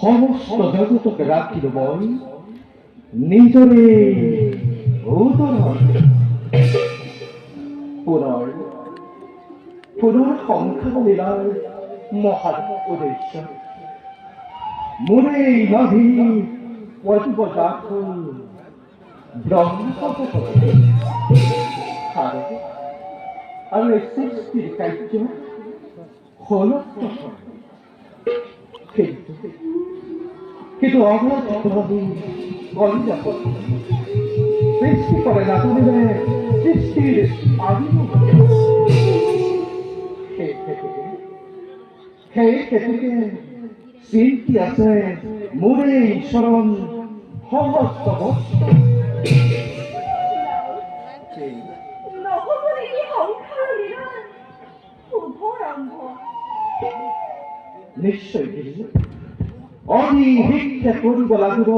সমস্ত জগতকে রাখিল বই নিজরে উদর পুনর পুনর সংখ্যা লীলার মহান উদ্দেশ্য মুরে নভি পদ্মজাত ব্রহ্ম আর সৃষ্টির কার্য হল কিন্তু অবৈধভাবে কলিজা সৃষ্টি করে না তুমি সৃষ্টির আদিম থেকে চিন্তি আছে মোরে শরণ সমস্ত নিশ্চয় অধি ভিক্ষা কৰিব লাগিব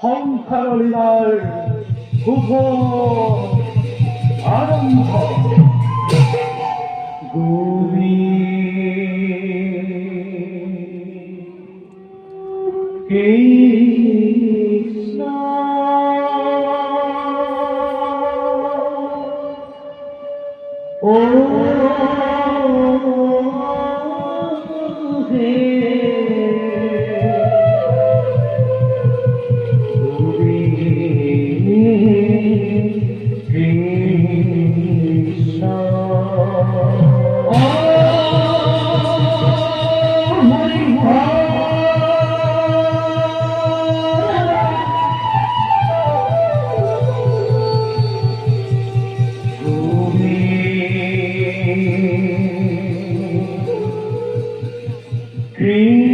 সংসাৰ লীলাৰ শুভ আৰম্ভ কৃষ্ণ ও Krishna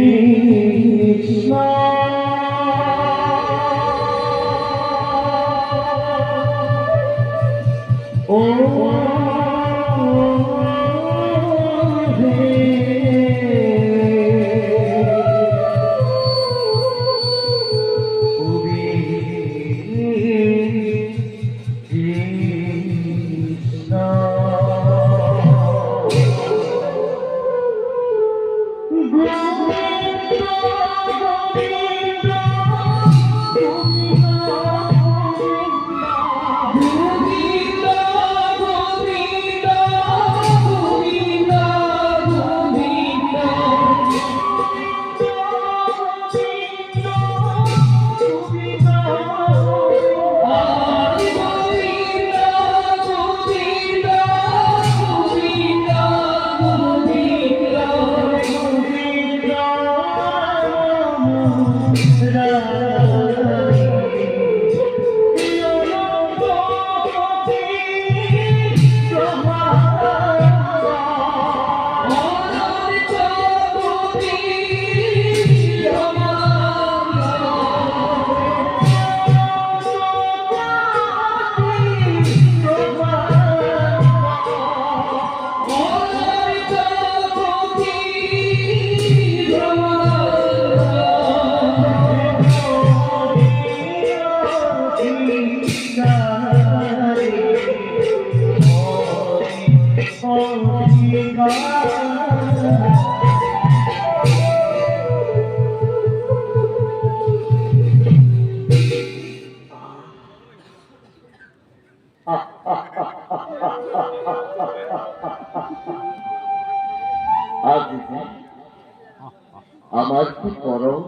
আমার কি পরম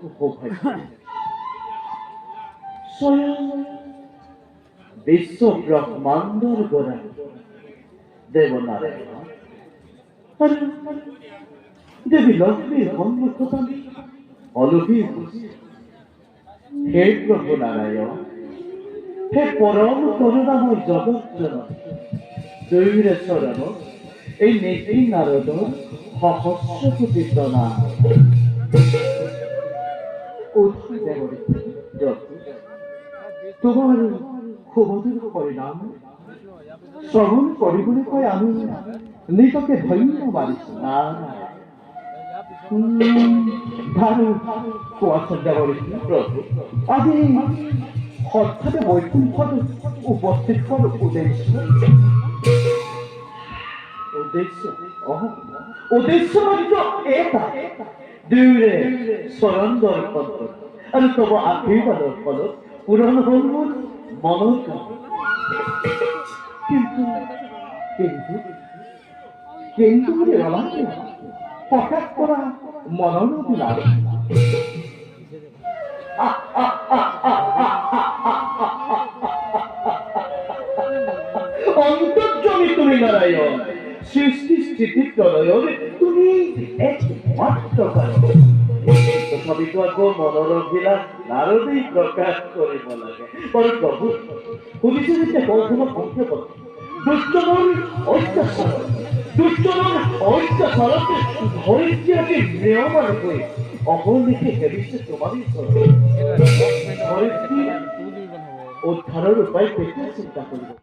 উপভাগ্য স্বয়ং বিশ্ব ব্রহ্মাণ্ডর গোড়া দেবনারায়ণ দেবী লক্ষ্মীর সম্মুখতা অলৌকিক হে প্রভু নারায়ণ হে পরম করুণাময় জগৎ জনক দৈরে চরণ এই নেতি নারদ সহস্র কোটি প্রণাম তোমার ক্ষমতার পরিণাম শ্রবণ কৰিবলৈ কৈ আমি নিজকে ধন্য মানিছো না ভালো কোৱাচোন দেৱৰী প্ৰভু আজি হঠাতে বৈকুণ্ঠত উপস্থিত হোৱাৰ উদ্দেশ্য মাত্ৰ এটা দুয়োৰে চৰণ দৰ্শন আৰু তোমাৰ আশীৰ্বাদৰ ফলত পূৰণ হ'ল মোৰ মনৰ কিন্তু প্ৰকাশ কৰা মনৰ অভিলাষ অন্তর্জনী তুমি নারায়ণ সৃষ্টি স্থিতি প্রলয়ৰ তুমি একমাত্ৰ কারণ তথাপিতো আকৌ মনৰ অভিলাষ নাৰদেই প্ৰকাশ কৰিব লাগে বাৰু প্ৰভু শুনিছো যেতিয়া কৌশলক সংক্ষেপ দুষ্টনৰ অত্যাচাৰত ধৰিত্ৰীয়াকে নিয়মাৰ হৈ অহৰ্নিশে হেৰিছে তোমাৰেই চৰণ ধৰিত্ৰী উদ্ধাৰৰ উপায় কেতিয়া চিন্তা কৰিব